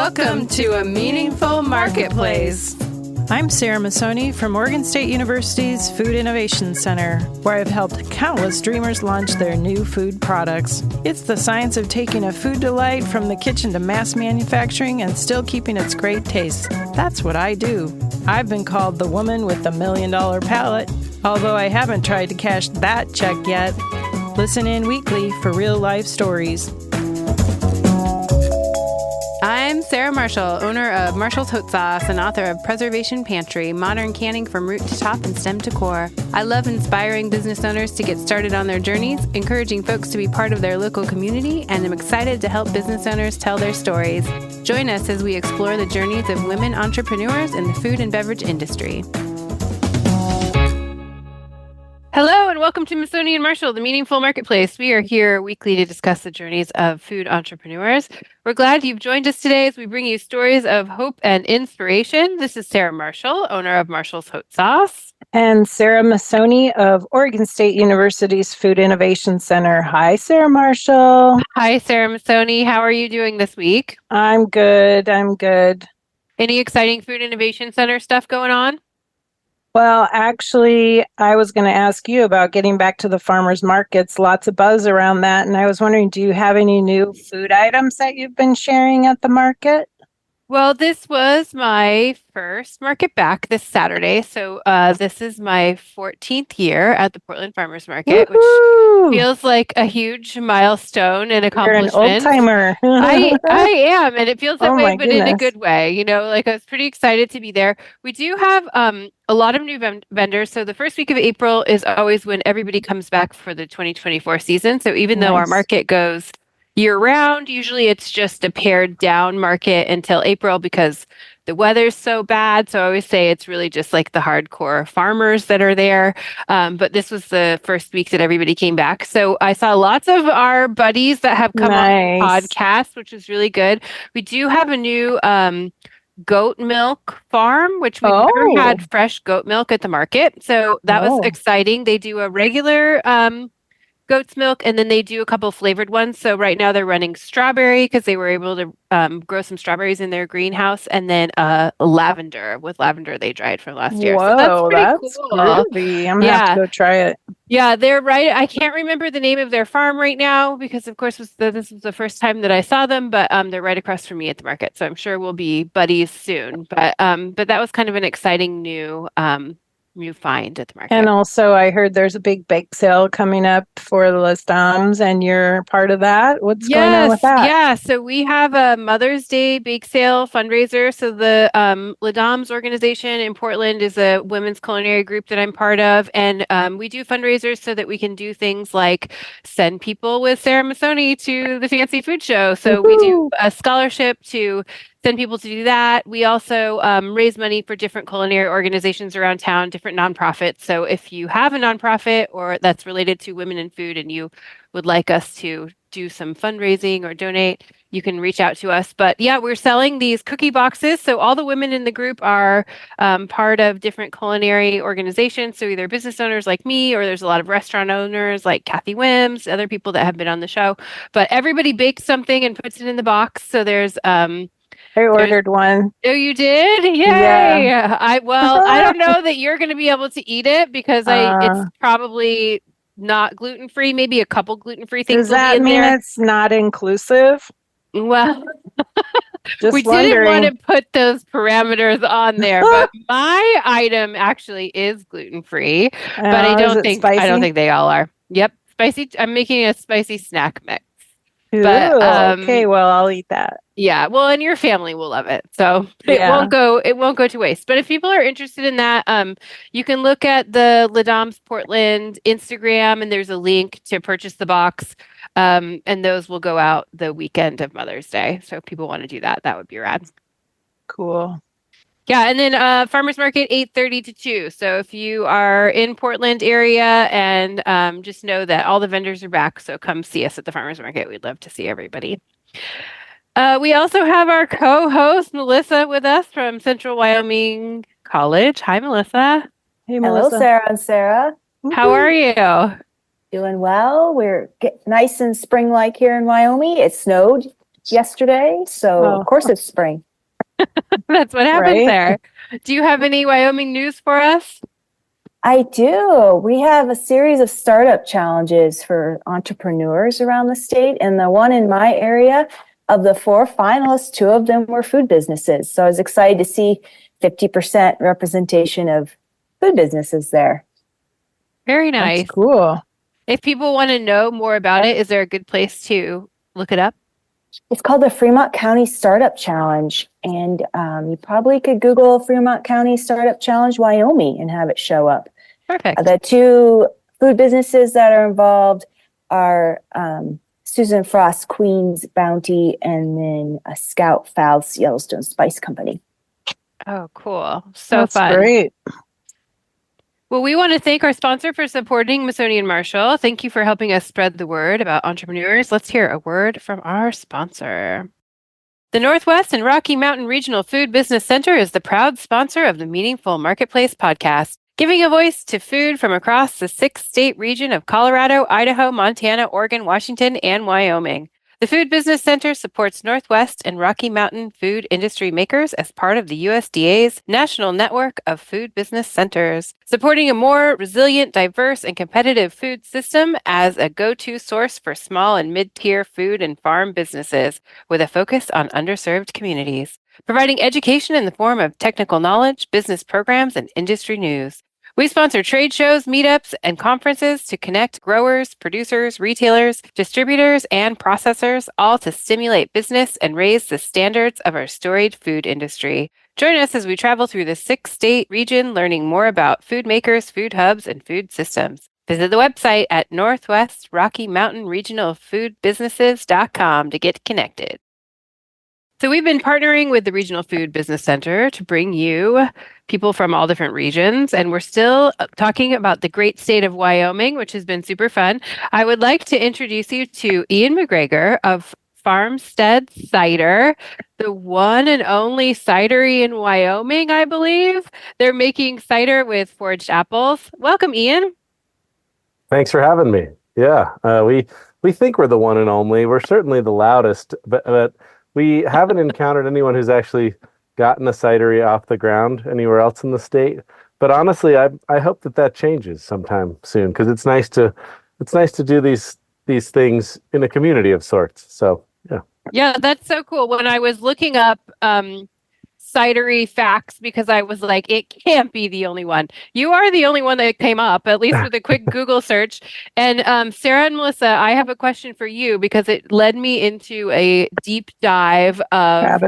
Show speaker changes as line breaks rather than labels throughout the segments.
Welcome to A Meaningful Marketplace.
I'm Sarah Masoni from Oregon State University's Food Innovation Center, where I've helped countless dreamers launch their new food products. It's the science of taking a food delight from the kitchen to mass manufacturing and still keeping its great taste. That's what I do. I've been called the woman with the $1 million palate, although I haven't tried to cash that check yet. Listen in weekly for real-life stories.
I'm Sarah Marshall, owner of Marshall's Hot Sauce and author of Preservation Pantry, modern canning from root to top and stem to core. I love inspiring business owners to get started on their journeys, encouraging folks to be part of their local community, and I'm excited to help business owners tell their stories. Join us as we explore the journeys of women entrepreneurs in the food and beverage industry. Hello and welcome to Masoni and Marshall, the Meaningful Marketplace. We are here weekly to discuss the journeys of food entrepreneurs. We're glad you've joined us today as we bring you stories of hope and inspiration. This is Sarah Marshall, owner of Marshall's Hot Sauce.
And Sarah Masoni of Oregon State University's Food Innovation Center. Hi, Sarah Marshall.
Hi, Sarah Masoni. How are you doing this week?
I'm good.
Any exciting Food Innovation Center stuff going on?
Well, actually, I was going to ask you about getting back to the farmers markets. Lots of buzz around that. And I was wondering, do you have any new food items that you've been sharing at the market?
Well, this was my first market back this Saturday. So this is my 14th year at the Portland Farmers Market,
Woo-hoo!
Which feels like a huge milestone and accomplishment.
You're an old timer.
I am, and it feels that way, but
goodness.
in a good way. You know, like I was pretty excited to be there. We do have a lot of new vendors. So the first week of April is always when everybody comes back for the 2024 season. So even though our market goes year-round, usually it's just a pared down market until April because the weather's so bad. So I always say it's really just like the hardcore farmers that are there. But this was the first week that everybody came back. So I saw lots of our buddies that have come on the podcast, which is really good. We do have a new goat milk farm, which we've never had fresh goat milk at the market. So that was exciting. They do a regular goat's milk, and then they do a couple flavored ones. So right now they're running strawberry because they were able to grow some strawberries in their greenhouse, and then lavender they dried from last year.
Whoa,
so that's
cool.
Groovy.
I'm gonna have to go try it.
Yeah, they're right. I can't remember the name of their farm right now because, of course, this was the first time that I saw them. But they're right across from me at the market, so I'm sure we'll be buddies soon. But that was kind of an exciting new find at the market.
And also, I heard there's a big bake sale coming up for the Les Dames, and you're part of that. What's going on with that?
Yeah, so we have a Mother's Day bake sale fundraiser. So the Les Dames organization in Portland is a women's culinary group that I'm part of, and we do fundraisers so that we can do things like send people with Sarah Masoni to the fancy food show. So we do a scholarship to send people to do that. We also raise money for different culinary organizations around town, different nonprofits. So if you have a nonprofit or that's related to women in food and you would like us to do some fundraising or donate, you can reach out to us. But yeah, we're selling these cookie boxes. So all the women in the group are part of different culinary organizations. So either business owners like me, or there's a lot of restaurant owners like Kathy Wims, other people that have been on the show. But everybody bakes something and puts it in the box. So there's
I ordered one.
Oh, you did? Yay!
Yeah.
I don't know that you're going to be able to eat it because it's probably not gluten-free. Maybe a couple gluten-free things.
Does that mean it's not inclusive?
Well, we
wondering.
Didn't want to put those parameters on there, but my item actually is gluten-free. But I don't think they all are. Yep, spicy. I'm making a spicy snack mix.
Ooh,
but
okay, well, I'll eat that.
Yeah, well, and your family will love it, so it won't go to waste. But if people are interested in that, you can look at the Les Dames Portland Instagram, and there's a link to purchase the box, and those will go out the weekend of Mother's Day. So if people want to do that, that would be rad.
Cool.
Yeah, and then farmers market 8:30 to 2. So if you are in Portland area, and just know that all the vendors are back, so come see us at the farmers market. We'd love to see everybody. We also have our co-host Melissa with us from Central Wyoming College. Hi, Melissa.
Hey, Melissa.
Hello, Sarah and Sarah.
How are you?
Doing well. We're nice and spring-like here in Wyoming. It snowed yesterday. So of course it's spring.
That's what happens there. Do you have any Wyoming news for us?
I do. We have a series of startup challenges for entrepreneurs around the state. And the one in my area, of the 4 finalists, 2 of them were food businesses. So I was excited to see 50% representation of food businesses there.
Very nice.
That's cool.
If people want to know more about it, is there a good place to look it up?
It's called the Fremont County Startup Challenge. And you probably could Google Fremont County Startup Challenge Wyoming and have it show up.
Perfect.
The 2 food businesses that are involved are Susan Frost Queen's Bounty and then a Scout Fowles Yellowstone Spice Company.
Oh, cool. So
That's
fun.
Great.
Well, we want to thank our sponsor for supporting Missoni and Marshall. Thank you for helping us spread the word about entrepreneurs. Let's hear a word from our sponsor. The Northwest and Rocky Mountain Regional Food Business Center is the proud sponsor of the Meaningful Marketplace podcast, giving a voice to food from across the 6-state region of Colorado, Idaho, Montana, Oregon, Washington, and Wyoming. The Food Business Center supports Northwest and Rocky Mountain food industry makers as part of the USDA's National Network of Food Business Centers, supporting a more resilient, diverse, and competitive food system as a go-to source for small and mid-tier food and farm businesses with a focus on underserved communities, providing education in the form of technical knowledge, business programs, and industry news. We sponsor trade shows, meetups, and conferences to connect growers, producers, retailers, distributors, and processors, all to stimulate business and raise the standards of our storied food industry. Join us as we travel through the 6-state region, learning more about food makers, food hubs, and food systems. Visit the website at Northwest Rocky Mountain Regional Food Businesses.com to get connected. So we've been partnering with the Regional Food Business Center to bring you people from all different regions, and we're still talking about the great state of Wyoming, which has been super fun. I would like to introduce you to Ian McGregor of Farmstead Cider, the one and only cidery in Wyoming, I believe. They're making cider with foraged apples. Welcome, Ian.
Thanks for having me. Yeah, we think we're the one and only. We're certainly the loudest, but we haven't encountered anyone who's actually gotten a cidery off the ground anywhere else in the state. But honestly, I hope that changes sometime soon, because it's nice to do these things in a community of sorts. So yeah.
Yeah, that's so cool. When I was looking up cidery facts, because I was like, it can't be the only one. You are the only one that came up, at least with a quick Google search. And Sarah and Melissa, I have a question for you, because it led me into a deep dive of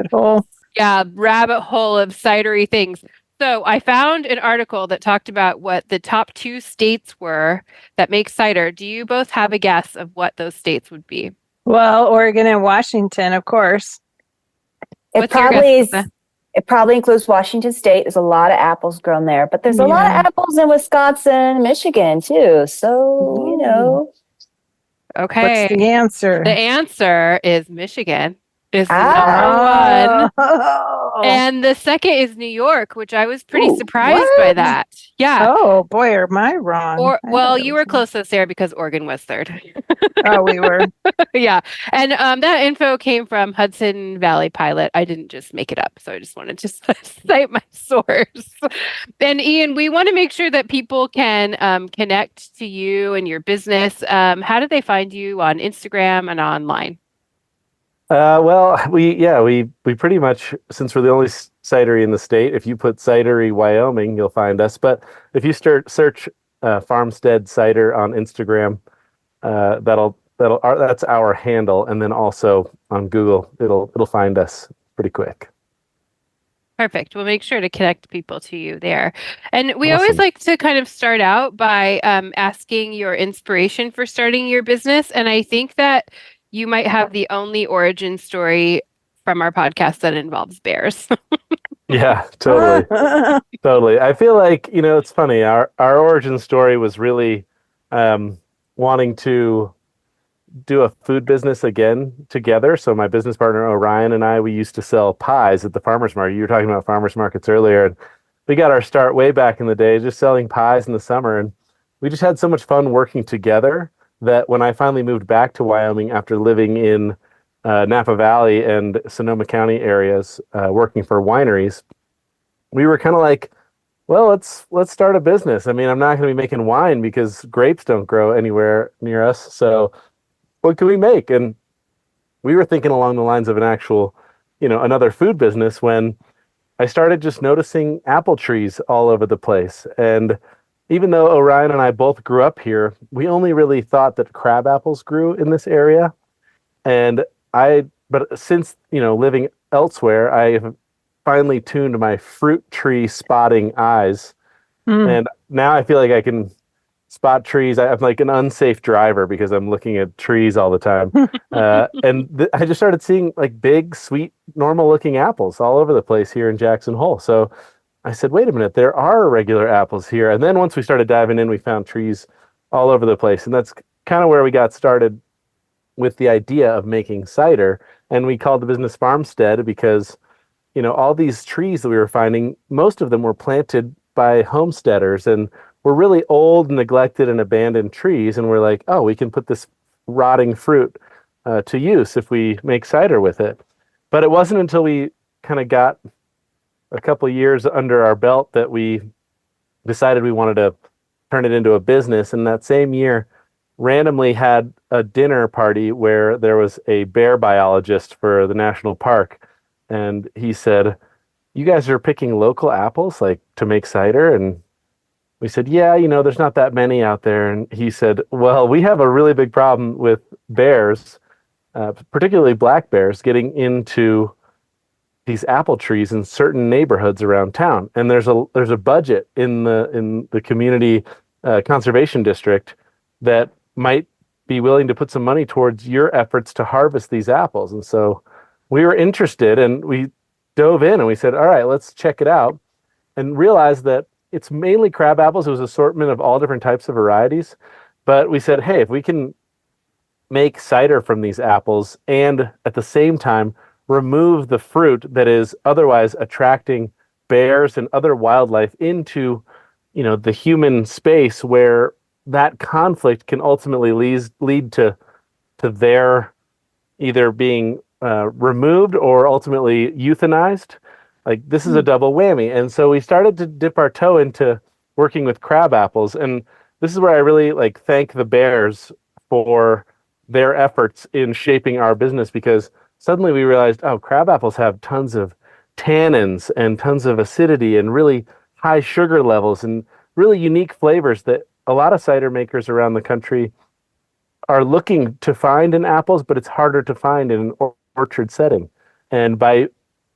rabbit hole
of cidery things. So I found an article that talked about what the top 2 states were that make cider. Do you both have a guess of what those states would be?
Well, Oregon and Washington, of course.
It probably includes Washington State. There's a lot of apples grown there, but there's a lot of apples in Wisconsin, Michigan too. So,
Okay.
What's the answer?
The answer is Michigan. Is number 1. And the second is New York, which I was pretty surprised by that. Yeah.
Oh, boy, am I wrong.
Well, you were close though, Sarah, because Oregon was 3rd.
Oh, we were.
Yeah. And that info came from Hudson Valley Pilot. I didn't just make it up. So I just wanted to cite my source. And Ian, we want to make sure that people can connect to you and your business. How do they find you on Instagram and online?
Well, we pretty much, since we're the only cidery in the state, if you put cidery Wyoming, you'll find us. But if you search Farmstead Cider on Instagram, that's our handle, and then also on Google, it'll find us pretty quick.
Perfect. We'll make sure to connect people to you there. And we always like to kind of start out by asking your inspiration for starting your business. And I think that you might have the only origin story from our podcast that involves bears.
Yeah, totally. Totally. I feel like, it's funny. Our origin story was really wanting to do a food business again together. So my business partner, Orion, and we used to sell pies at the farmer's market. You were talking about farmer's markets earlier. And we got our start way back in the day, just selling pies in the summer. And we just had so much fun working together that when I finally moved back to Wyoming after living in Napa Valley and Sonoma County areas, working for wineries, we were kind of like, well, let's start a business. I mean, I'm not going to be making wine because grapes don't grow anywhere near us. So what can we make? And we were thinking along the lines of an actual, another food business when I started just noticing apple trees all over the place. And even though Orion and I both grew up here, we only really thought that crab apples grew in this area. And but since, living elsewhere, I have finally tuned my fruit tree spotting eyes.
Mm.
And now I feel like I can spot trees. I'm like an unsafe driver because I'm looking at trees all the time. I just started seeing like big, sweet, normal looking apples all over the place here in Jackson Hole. So I said, wait a minute, there are regular apples here. And then once we started diving in, we found trees all over the place. And that's kind of where we got started with the idea of making cider. And we called the business Farmstead because, all these trees that we were finding, most of them were planted by homesteaders and were really old, neglected, and abandoned trees. And we're like, oh, we can put this rotting fruit to use if we make cider with it. But it wasn't until we kind of got a couple of years under our belt that we decided we wanted to turn it into a business. And that same year, randomly had a dinner party where there was a bear biologist for the national park. And he said, you guys are picking local apples like to make cider? And we said, yeah, there's not that many out there. And he said, well, we have a really big problem with bears, particularly black bears, getting into these apple trees in certain neighborhoods around town. And there's a budget in the community conservation district that might be willing to put some money towards your efforts to harvest these apples. And so we were interested and we dove in and we said, all right, let's check it out, and realized that it's mainly crab apples. It was an assortment of all different types of varieties. But we said, hey, if we can make cider from these apples and at the same time remove the fruit that is otherwise attracting bears and other wildlife into, the human space where that conflict can ultimately lead to their either being removed or ultimately euthanized. Like, this is a double whammy. And so we started to dip our toe into working with crab apples. And this is where I really thank the bears for their efforts in shaping our business, because suddenly we realized, oh, crab apples have tons of tannins and tons of acidity and really high sugar levels and really unique flavors that a lot of cider makers around the country are looking to find in apples, but it's harder to find in an orchard setting. And by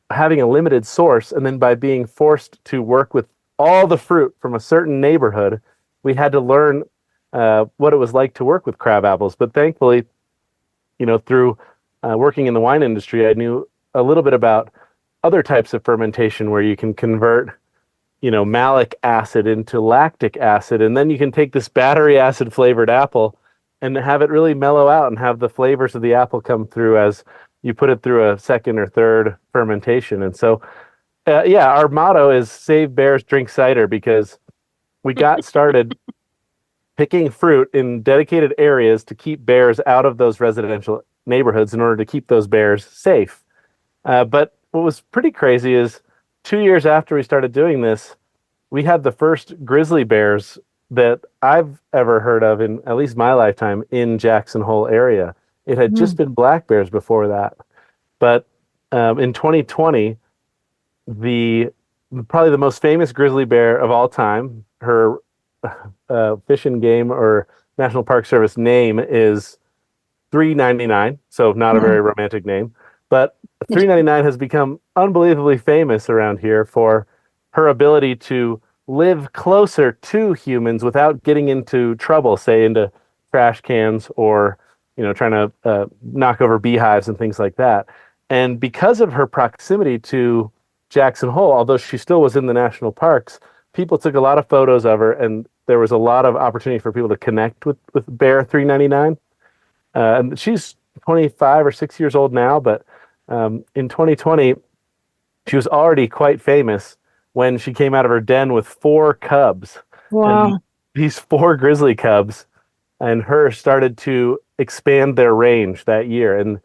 having a limited source, and then by being forced to work with all the fruit from a certain neighborhood, we had to learn what it was like to work with crab apples. But thankfully, through working in the wine industry, I knew a little bit about other types of fermentation where you can convert, malic acid into lactic acid, and then you can take this battery acid flavored apple and have it really mellow out and have the flavors of the apple come through as you put it through a second or third fermentation. And so, our motto is save bears, drink cider, because we got started picking fruit in dedicated areas to keep bears out of those residential neighborhoods in order to keep those bears safe. But what was pretty crazy is 2 years after we started doing this, we had the first grizzly bears that I've ever heard of in at least my lifetime in Jackson Hole area. It had just been black bears before that. But in 2020, probably the most famous grizzly bear of all time, her Fish and Game or National Park Service name is 399, so not a very romantic name. But 399 has become unbelievably famous around here for her ability to live closer to humans without getting into trouble, say into trash cans or trying to knock over beehives and things like that. And because of her proximity to Jackson Hole, although she still was in the national parks, people took a lot of photos of her, and there was a lot of opportunity for people to connect with Bear 399. And she's 25 or 6 years old now, but in 2020, she was already quite famous when she came out of her den with 4 cubs.
Wow.
And these 4 grizzly cubs and her started to expand their range that year. And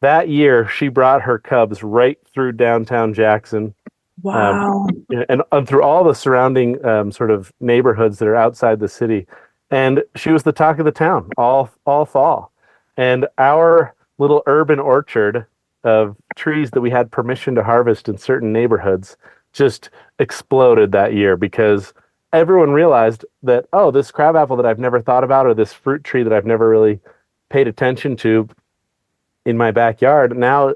that year, she brought her cubs right through downtown Jackson.
Wow.
And through all the surrounding sort of neighborhoods that are outside the city. And she was the talk of the town all fall. And our little urban orchard of trees that we had permission to harvest in certain neighborhoods just exploded that year because everyone realized that, oh, this crabapple that I've never thought about, or this fruit tree that I've never really paid attention to in my backyard now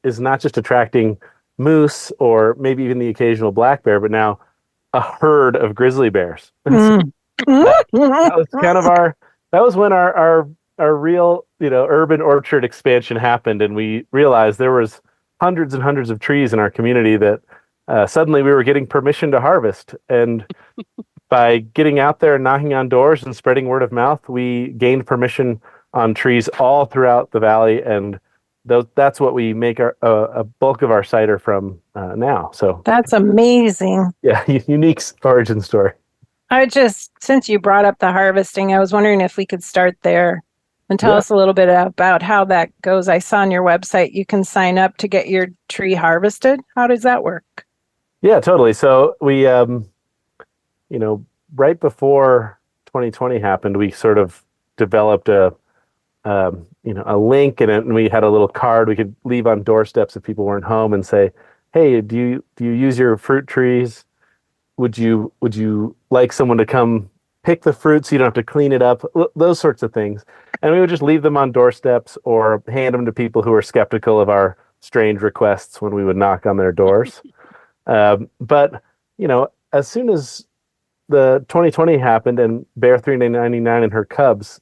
is not just attracting moose or maybe even the occasional black bear, but now a herd of grizzly bears. That was kind of that was when our real, urban orchard expansion happened. And we realized there was hundreds and hundreds of trees in our community that suddenly we were getting permission to harvest. And by getting out there and knocking on doors and spreading word of mouth, we gained permission on trees all throughout the valley. And that's what we make a bulk of our cider from now. So
that's amazing.
Yeah, unique origin story.
Since you brought up the harvesting, I was wondering if we could start there and tell us a little bit about how that goes. I saw on your website you can sign up to get your tree harvested. How does that work? Yeah,
totally. So we, right before 2020 happened, we sort of developed a link, and we had a little card we could leave on doorsteps if people weren't home and say, hey, do you use your fruit trees? Would you like someone to come pick the fruit so you don't have to clean it up? Those sorts of things. And we would just leave them on doorsteps or hand them to people who are skeptical of our strange requests when we would knock on their doors. But as soon as the 2020 happened and Bear 399 and her cubs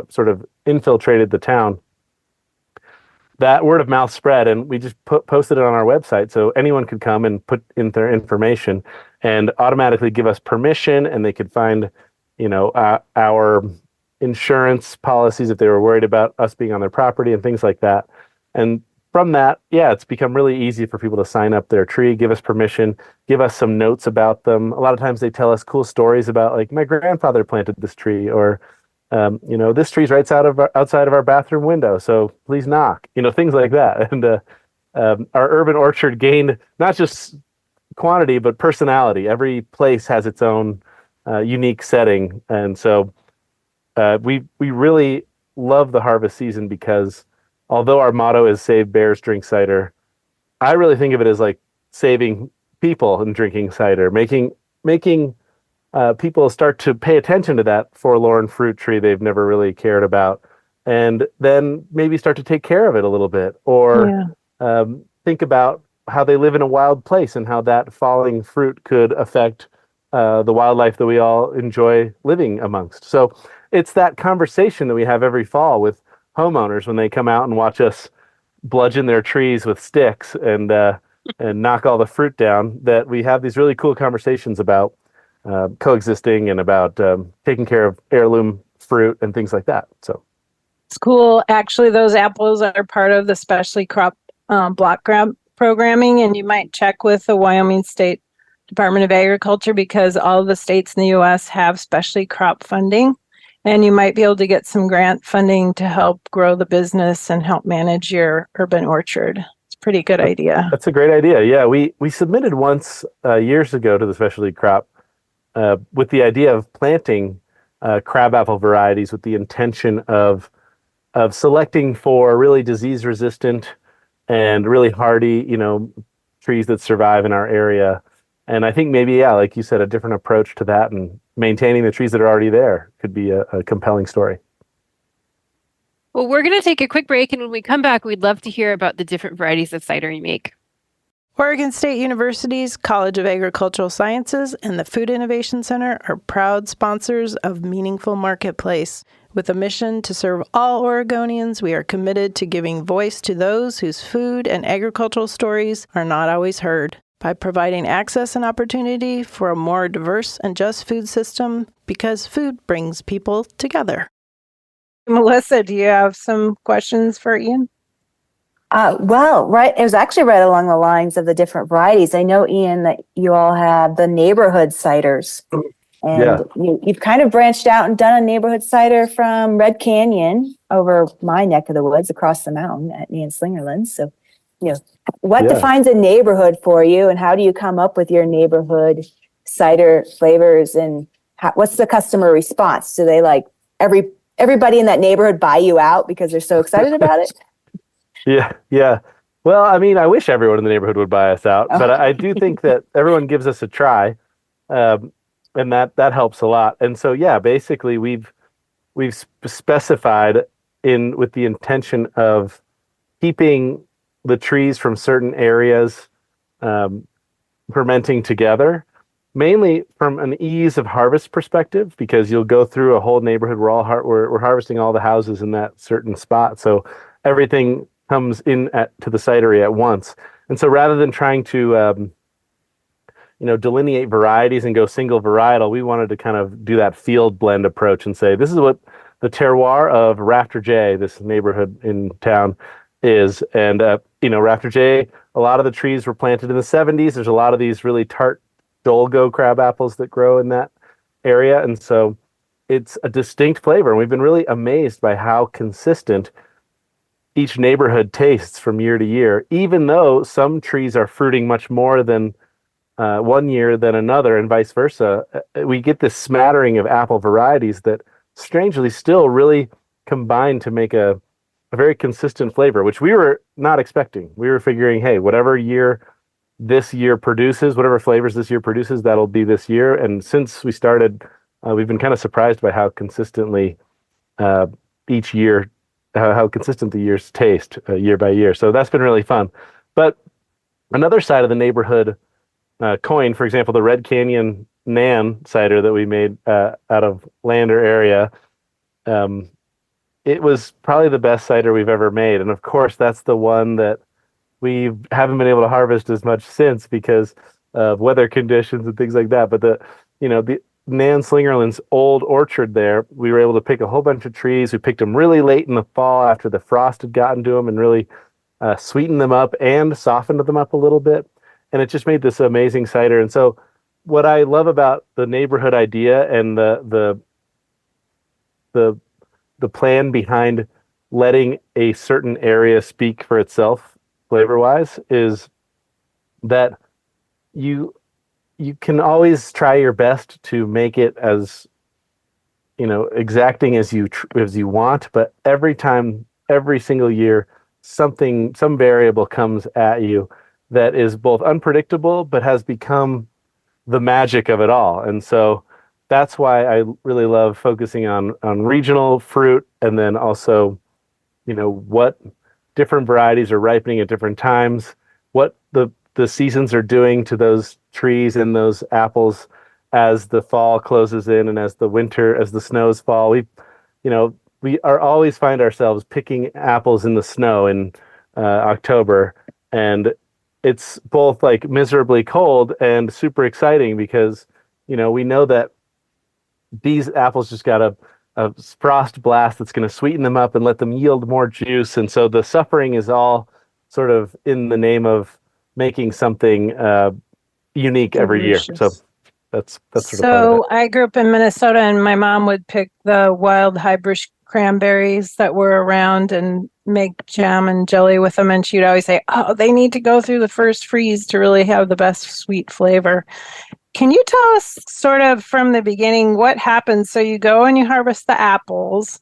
sort of infiltrated the town, that word of mouth spread, and we just posted it on our website so anyone could come and put in their information and automatically give us permission, and they could find, our insurance policies if they were worried about us being on their property and things like that. And from that, it's become really easy for people to sign up their tree, give us permission, give us some notes about them. A lot of times they tell us cool stories about, like, my grandfather planted this tree, or this tree's right outside of our bathroom window, so please knock, things like that. And our urban orchard gained not just quantity, but personality. Every place has its own unique setting. And so we really love the harvest season because although our motto is save bears, drink cider, I really think of it as like saving people and drinking cider, making people start to pay attention to that forlorn fruit tree they've never really cared about, and then maybe start to take care of it a little bit, or think about how they live in a wild place and how that falling fruit could affect the wildlife that we all enjoy living amongst. So it's that conversation that we have every fall with homeowners when they come out and watch us bludgeon their trees with sticks and knock all the fruit down, that we have these really cool conversations about coexisting and about taking care of heirloom fruit and things like that. So
it's cool. Actually, those apples are part of the specialty crop block grant programming, and you might check with the Wyoming State Department of Agriculture because all the states in the U.S. have specialty crop funding, and you might be able to get some grant funding to help grow the business and help manage your urban orchard. It's a pretty good idea.
That's a great idea. Yeah, we submitted once years ago to the specialty crop with the idea of planting crabapple varieties with the intention of selecting for really disease-resistant and really hardy, trees that survive in our area. And I think maybe, like you said, a different approach to that and maintaining the trees that are already there could be a compelling story.
Well, we're going to take a quick break, and when we come back, we'd love to hear about the different varieties of cider you make.
Oregon State University's College of Agricultural Sciences and the Food Innovation Center are proud sponsors of Meaningful Marketplace. With a mission to serve all Oregonians, we are committed to giving voice to those whose food and agricultural stories are not always heard. By providing access and opportunity for a more diverse and just food system, because food brings people together. Melissa, do you have some questions for Ian?
It was actually right along the lines of the different varieties. I know, Ian, that you all have the neighborhood ciders. And
Yeah.
you've kind of branched out and done a neighborhood cider from Red Canyon over my neck of the woods across the mountain at Nan Slingerland's. So, what
Yeah.
defines a neighborhood for you, and how do you come up with your neighborhood cider flavors, and what's the customer response? Do they everybody in that neighborhood buy you out because they're so excited about it?
Yeah. Yeah. Well, I mean, I wish everyone in the neighborhood would buy us out, but I do think that everyone gives us a try, and that helps a lot. And so, yeah, basically, we've specified with the intention of keeping the trees from certain areas fermenting together, mainly from an ease of harvest perspective, because you'll go through a whole neighborhood. We're harvesting all the houses in that certain spot, so everything comes in to the cidery at once. And so rather than trying to delineate varieties and go single varietal, we wanted to kind of do that field blend approach and say, this is what the terroir of Rafter J, this neighborhood in town, is. And, Rafter J, a lot of the trees were planted in the 70s. There's a lot of these really tart Dolgo crab apples that grow in that area. And so it's a distinct flavor. And we've been really amazed by how consistent each neighborhood tastes from year to year, even though some trees are fruiting much more than one year than another, and vice versa. We get this smattering of apple varieties that strangely still really combine to make a very consistent flavor, which we were not expecting. We were figuring, hey, whatever this year produces, whatever flavors this year produces, that'll be this year. And since we started, we've been kind of surprised by how consistently each year, how consistent the years taste year by year. So that's been really fun. But another side of the neighborhood coin, for example, the Red Canyon Nan cider that we made out of Lander area, it was probably the best cider we've ever made. And of course, that's the one that we haven't been able to harvest as much since because of weather conditions and things like that. But the Nan Slingerland's old orchard there, we were able to pick a whole bunch of trees. We picked them really late in the fall after the frost had gotten to them and really sweetened them up and softened them up a little bit. And it just made this amazing cider. And so what I love about the neighborhood idea and the plan behind letting a certain area speak for itself flavor-wise is that you can always try your best to make it as exacting as you want, but every single year some variable comes at you that is both unpredictable but has become the magic of it all. And so that's why I really love focusing on regional fruit, and then also what different varieties are ripening at different times, what the seasons are doing to those trees and those apples as the fall closes in and as the snows fall. We are always find ourselves picking apples in the snow in October, and it's both like miserably cold and super exciting because we know that these apples just got a frost blast that's going to sweeten them up and let them yield more juice. And so the suffering is all sort of in the name of making something unique every year. So that's sort of part of it.
I grew up in Minnesota, and my mom would pick the wild hybrid cranberries that were around and make jam and jelly with them. And she'd always say, oh, they need to go through the first freeze to really have the best sweet flavor. Can you tell us sort of from the beginning what happens? So you go and you harvest the apples,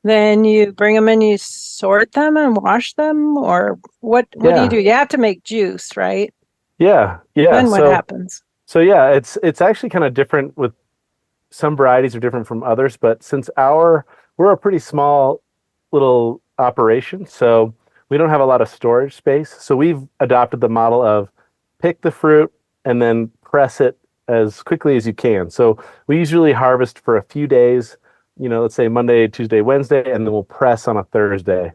then you bring them and you sort them and wash them, or what do you do? You have to make juice, right?
Yeah.
Then what happens?
So yeah, it's actually kind of different. With some varieties are different from others, but since we're a pretty small little operation, so we don't have a lot of storage space. So we've adopted the model of pick the fruit and then press it as quickly as you can. So we usually harvest for a few days, let's say Monday, Tuesday, Wednesday, and then we'll press on a Thursday.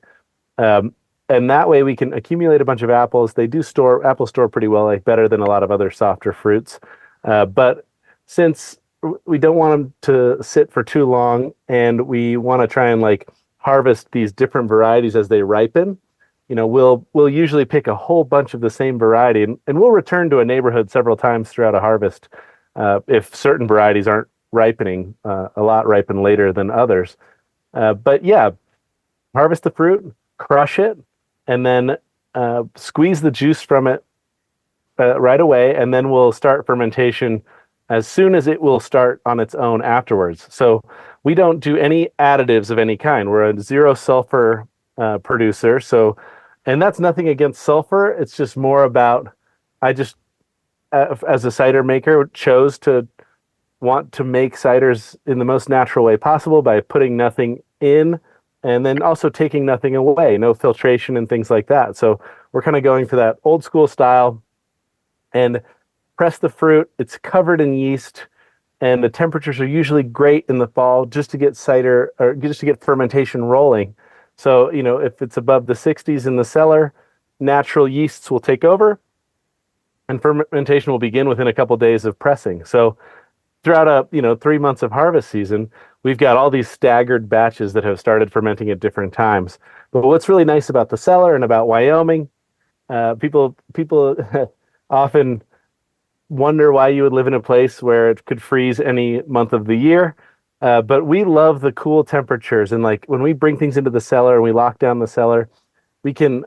And that way we can accumulate a bunch of apples. Apples store pretty well, like better than a lot of other softer fruits. But since we don't want them to sit for too long, and we want to try and harvest these different varieties as they ripen, we'll usually pick a whole bunch of the same variety, and we'll return to a neighborhood several times throughout a harvest. if certain varieties aren't ripening, a lot ripen later than others. But yeah, harvest the fruit, crush it, and then squeeze the juice from it right away, and then we'll start fermentation as soon as it will start on its own afterwards. So we don't do any additives of any kind. We're a zero sulfur producer. So, and that's nothing against sulfur. It's just more about, I just, as a cider maker, chose to want to make ciders in the most natural way possible by putting nothing in and then also taking nothing away, no filtration and things like that. So we're kind of going for that old school style and press the fruit. It's covered in yeast, and the temperatures are usually great in the fall just to get cider or just to get fermentation rolling. So, you know, if it's above the 60s in the cellar, natural yeasts will take over and fermentation will begin within a couple days of pressing. So throughout 3 months of harvest season, we've got all these staggered batches that have started fermenting at different times. But what's really nice about the cellar and about Wyoming, people often wonder why you would live in a place where it could freeze any month of the year. But we love the cool temperatures. And like when we bring things into the cellar and we lock down the cellar, we can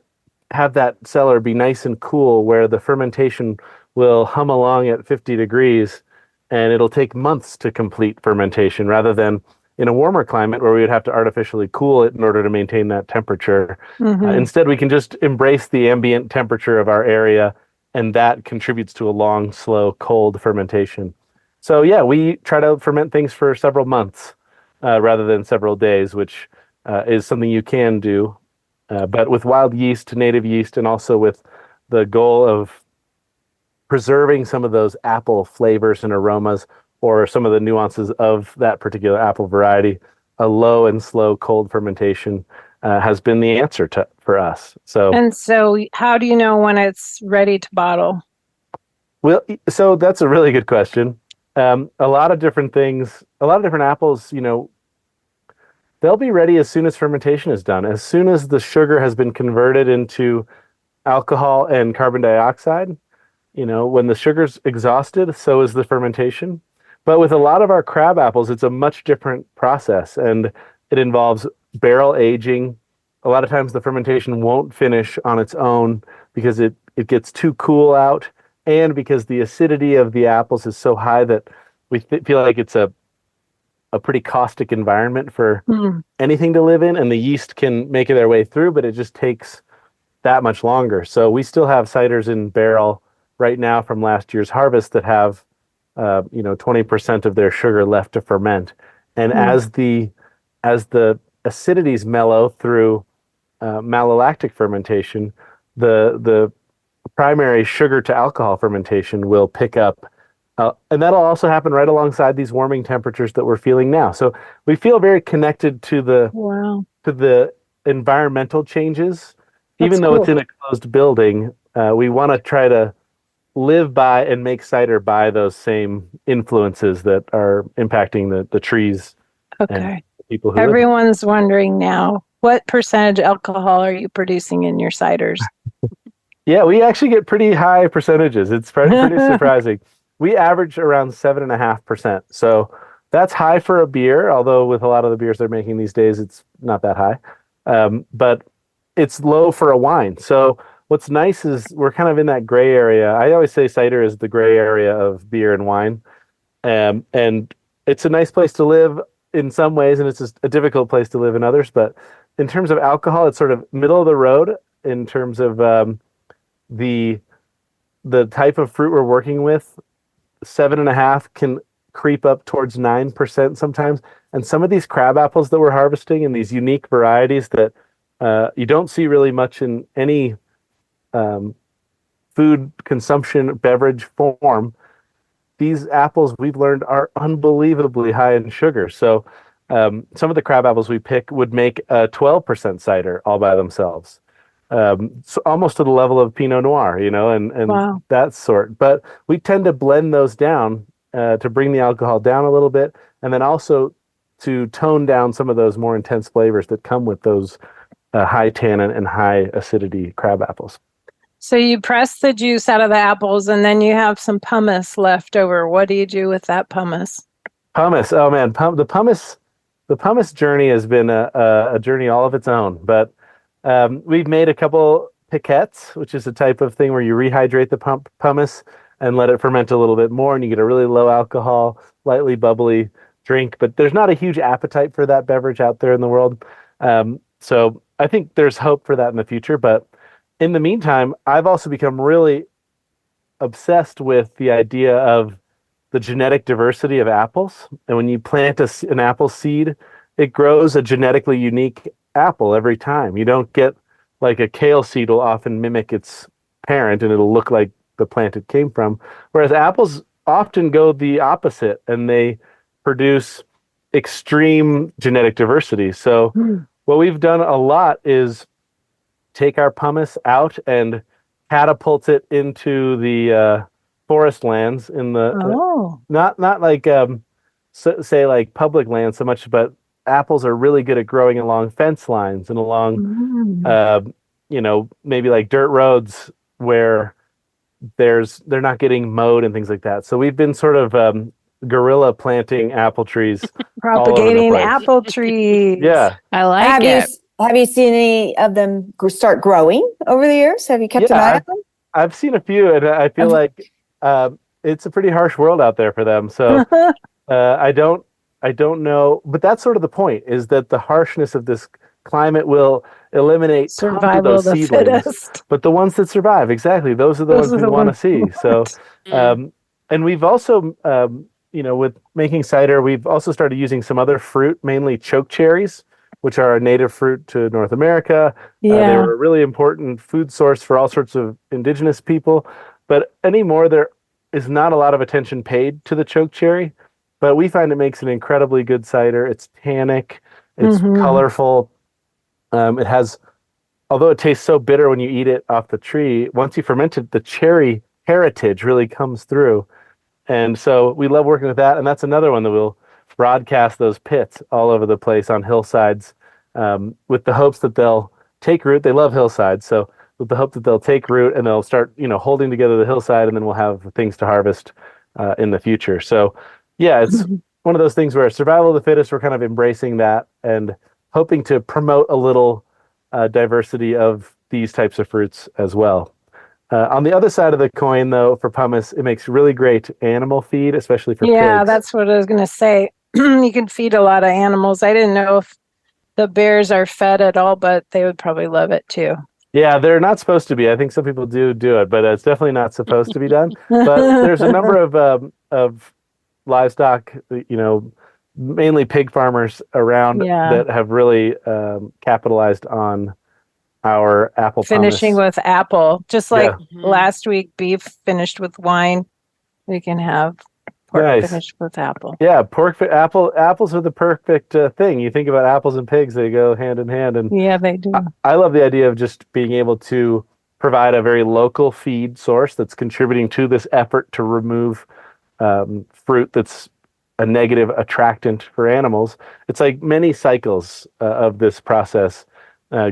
have that cellar be nice and cool where the fermentation will hum along at 50 degrees and it'll take months to complete fermentation rather than in a warmer climate where we would have to artificially cool it in order to maintain that temperature. Instead, we can just embrace the ambient temperature of our area, and that contributes to a long, slow, cold fermentation. So yeah, we try to ferment things for several months rather than several days, which is something you can do. But with wild yeast, native yeast, and also with the goal of preserving some of those apple flavors and aromas or some of the nuances of that particular apple variety, a low and slow cold fermentation has been the answer for us.
And so how do you know when it's ready to bottle?
Well, so that's a really good question. A lot of different things, a lot of different apples, they'll be ready as soon as fermentation is done. As soon as the sugar has been converted into alcohol and carbon dioxide, when the sugar's exhausted, so is the fermentation. But with a lot of our crab apples, it's a much different process, and it involves barrel aging. A lot of times the fermentation won't finish on its own because it gets too cool out, and because the acidity of the apples is so high that we feel like it's a pretty caustic environment for anything to live in, and the yeast can make their way through, but it just takes that much longer. So we still have ciders in barrel right now from last year's harvest that have 20% of their sugar left to ferment. And as the acidities mellow through malolactic fermentation, the primary sugar to alcohol fermentation will pick up. And that'll also happen right alongside these warming temperatures that we're feeling now. So we feel very connected to the environmental changes. Even though it's in a closed building, we want to try to live by and make cider by those same influences that are impacting the trees.
Okay.
People who
Everyone's wondering now, what percentage alcohol are you producing in your ciders?
Yeah, we actually get pretty high percentages. It's pretty surprising. We average around 7.5%. So that's high for a beer, although with a lot of the beers they're making these days, it's not that high. But it's low for a wine. So what's nice is we're kind of in that gray area. I always say cider is the gray area of beer and wine. And it's a nice place to live in some ways, and it's just a difficult place to live in others. But in terms of alcohol, it's sort of middle of the road in terms of the type of fruit we're working with. 7.5 can creep up towards 9% sometimes. And some of these crab apples that we're harvesting in these unique varieties that you don't see really much in any food consumption beverage form, these apples we've learned are unbelievably high in sugar. So some of the crab apples we pick would make a 12% cider all by themselves. So almost to the level of Pinot Noir, and
Wow.
that sort. But we tend to blend those down to bring the alcohol down a little bit, and then also to tone down some of those more intense flavors that come with those high tannin and high acidity crab apples.
So you press the juice out of the apples and then you have some pumice left over. What do you do with that pumice?
Pumice. Oh man, the pumice journey has been a journey all of its own. But we've made a couple piquettes, which is a type of thing where you rehydrate the pumice and let it ferment a little bit more, and you get a really low alcohol, lightly bubbly drink. But there's not a huge appetite for that beverage out there in the world. So I think there's hope for that in the future. But in the meantime, I've also become really obsessed with the idea of the genetic diversity of apples. And when you plant an apple seed, it grows a genetically unique apple every time. You don't get like a kale seed will often mimic its parent and it'll look like the plant it came from. Whereas apples often go the opposite and they produce extreme genetic diversity. So what we've done a lot is take our pumice out and catapult it into the forest lands in the not like say like public land so much, but apples are really good at growing along fence lines and along maybe like dirt roads where they're not getting mowed and things like that. So we've been sort of guerrilla planting apple trees,
propagating apple trees.
Yeah,
I like it.
Have you seen any of them start growing over the years? Have you kept an eye on them?
I've seen a few, and I feel like it's a pretty harsh world out there for them. So I don't know, but that's sort of the point: is that the harshness of this climate will eliminate
survival of the
seedlings,
fittest.
but the ones that survive, exactly, those are the ones we want to see. So, and we've also, with making cider, we've also started using some other fruit, mainly choke cherries, which are a native fruit to North America. They were a really important food source for all sorts of indigenous people. But anymore, there is not a lot of attention paid to the choke cherry. But we find it makes an incredibly good cider. It's tannic. It's colorful. It has, although it tastes so bitter when you eat it off the tree, once you ferment it, the cherry heritage really comes through. And so we love working with that. And that's another one that we'll broadcast those pits all over the place on hillsides with the hopes that they'll take root. They love hillsides. So with the hope that they'll take root and they'll start, holding together the hillside, and then we'll have things to harvest in the future. So yeah, it's one of those things where survival of the fittest, we're kind of embracing that and hoping to promote a little diversity of these types of fruits as well. On the other side of the coin, though, for pumice, it makes really great animal feed, especially for pigs.
Yeah, that's what I was going to say. You can feed a lot of animals. I didn't know if the bears are fed at all, but they would probably love it too.
Yeah, they're not supposed to be. I think some people do it, but it's definitely not supposed to be done. But there's a number of livestock, mainly pig farmers around that have really capitalized on our apple
finishing
pumice.
with apple, just like last week beef finished with wine. We can have pork finished with apple.
Yeah, apples are the perfect thing. You think about apples and pigs, they go hand in hand, and
yeah, they do.
I love the idea of just being able to provide a very local feed source that's contributing to this effort to remove fruit that's a negative attractant for animals. It's like many cycles of this process.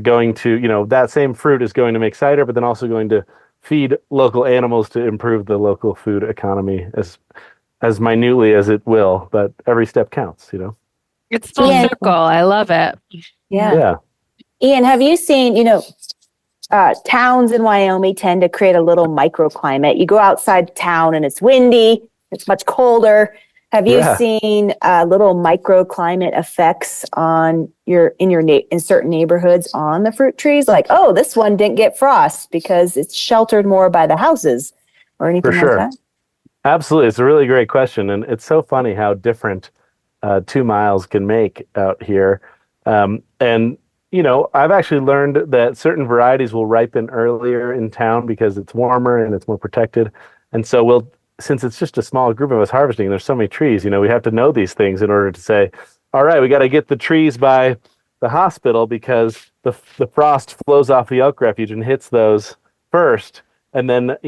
Going to, that same fruit is going to make cider, but then also going to feed local animals to improve the local food economy as minutely as it will. But every step counts,
It's full circle. I love it.
Yeah. Ian, have you seen, towns in Wyoming tend to create a little microclimate. You go outside town and it's windy, it's much colder. Have you seen little microclimate effects on in certain neighborhoods on the fruit trees? Like, oh, this one didn't get frost because it's sheltered more by the houses or anything like that?
Absolutely. It's a really great question. And it's so funny how different 2 miles can make out here. And, I've actually learned that certain varieties will ripen earlier in town because it's warmer and it's more protected. And so since it's just a small group of us harvesting, there's so many trees, we have to know these things in order to say, all right, we got to get the trees by the hospital because the frost flows off the elk refuge and hits those first. And then,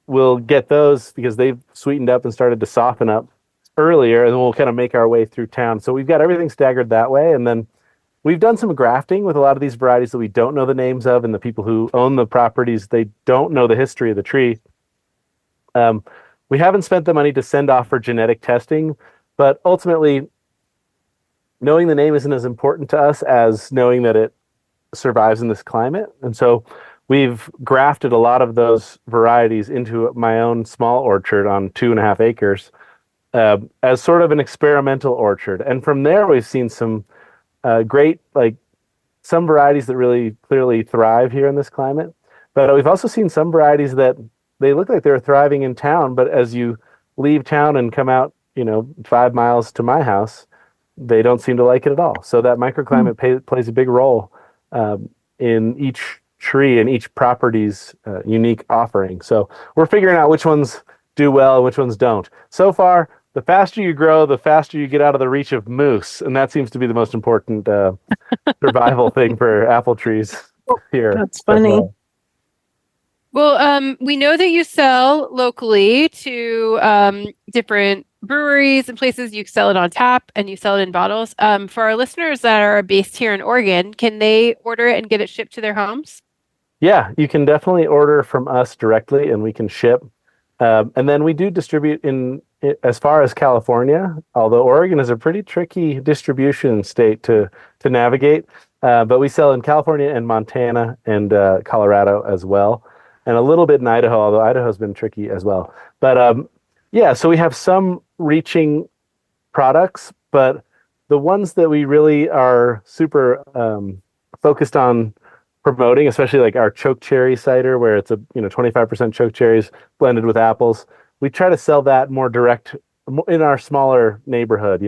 we'll get those because they've sweetened up and started to soften up earlier, and then we'll kind of make our way through town. So we've got everything staggered that way. And then we've done some grafting with a lot of these varieties that we don't know the names of, and the people who own the properties, they don't know the history of the tree. We haven't spent the money to send off for genetic testing, but ultimately, knowing the name isn't as important to us as knowing that it survives in this climate. And so we've grafted a lot of those varieties into my own small orchard on 2.5 acres as sort of an experimental orchard. And from there, we've seen some great, like some varieties that really clearly thrive here in this climate. But we've also seen some varieties that they look like they're thriving in town, but as you leave town and come out, 5 miles to my house, they don't seem to like it at all. So that microclimate plays a big role in each tree and each property's unique offering. So we're figuring out which ones do well and which ones don't. So far, the faster you grow, the faster you get out of the reach of moose, and that seems to be the most important survival thing for apple trees here.
That's funny.
Well, we know that you sell locally to different breweries and places. You sell it on tap and you sell it in bottles. For our listeners that are based here in Oregon, can they order it and get it shipped to their homes?
Yeah, you can definitely order from us directly and we can ship. And then we do distribute in as far as California, although Oregon is a pretty tricky distribution state to navigate. But we sell in California and Montana and Colorado as well. And a little bit in Idaho, although Idaho's been tricky as well. But yeah, so we have some reaching products, but the ones that we really are super focused on promoting, especially like our choke cherry cider, where it's 25% choke cherries blended with apples. We try to sell that more direct in our smaller neighborhood,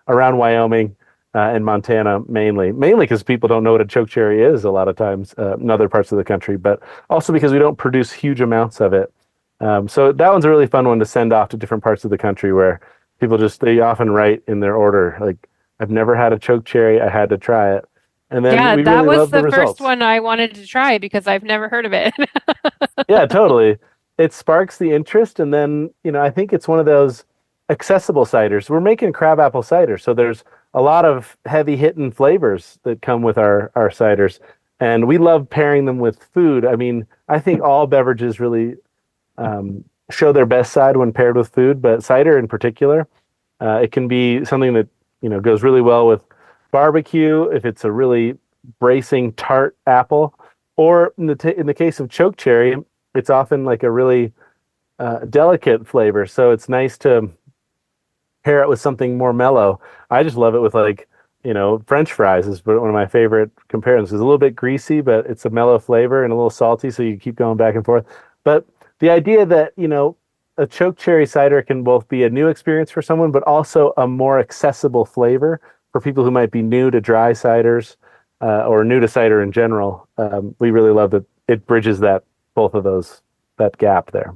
around Wyoming and Montana mainly because people don't know what a choke cherry is a lot of times in other parts of the country, but also because we don't produce huge amounts of it. So that one's a really fun one to send off to different parts of the country where people they often write in their order, like, I've never had a choke cherry, I had to try it. And then we
that
really
was
love
the
results.
first one I wanted to try because I've never heard of it.
Yeah, totally. It sparks the interest. And then, I think it's one of those accessible ciders. We're making crabapple cider. So there's a lot of heavy hitting flavors that come with our ciders. And we love pairing them with food. I mean, I think all beverages really show their best side when paired with food, but cider in particular, it can be something that, goes really well with barbecue if it's a really bracing tart apple, or in the case of choke cherry, it's often like a really delicate flavor. So it's nice to pair it with something more mellow. I just love it with French fries is one of my favorite comparisons. It's a little bit greasy, but it's a mellow flavor and a little salty, so you keep going back and forth. But the idea that, a choke cherry cider can both be a new experience for someone, but also a more accessible flavor for people who might be new to dry ciders or new to cider in general. We really love that it bridges that gap there.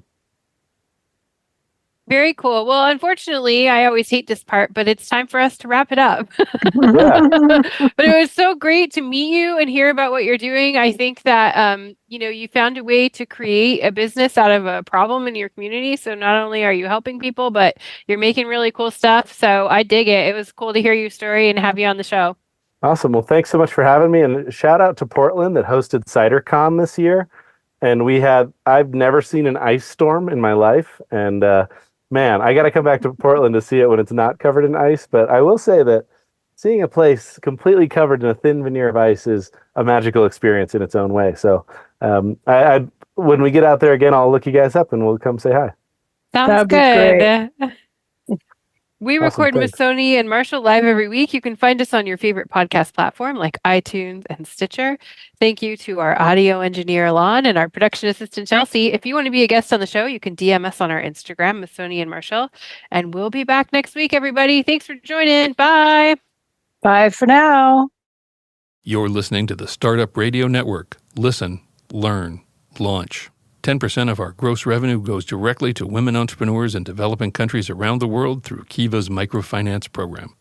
Very cool. Well, unfortunately, I always hate this part, but it's time for us to wrap it up.
Yeah.
But it was so great to meet you and hear about what you're doing. I think that, you found a way to create a business out of a problem in your community. So not only are you helping people, but you're making really cool stuff. So I dig it. It was cool to hear your story and have you on the show.
Awesome. Well, thanks so much for having me. And shout out to Portland that hosted CiderCon this year. And I've never seen an ice storm in my life. And man, I got to come back to Portland to see it when it's not covered in ice. But I will say that seeing a place completely covered in a thin veneer of ice is a magical experience in its own way. So when we get out there again, I'll look you guys up and we'll come say hi.
Sounds good. We
Awesome,
record
thanks.
Missoni and Marshall live every week. You can find us on your favorite podcast platform like iTunes and Stitcher. Thank you to our audio engineer, Lon, and our production assistant, Chelsea. If you want to be a guest on the show, you can DM us on our Instagram, Missoni and Marshall. And we'll be back next week, everybody. Thanks for joining. Bye.
Bye for now.
You're listening to the Startup Radio Network. Listen, learn, launch. 10% of our gross revenue goes directly to women entrepreneurs in developing countries around the world through Kiva's microfinance program.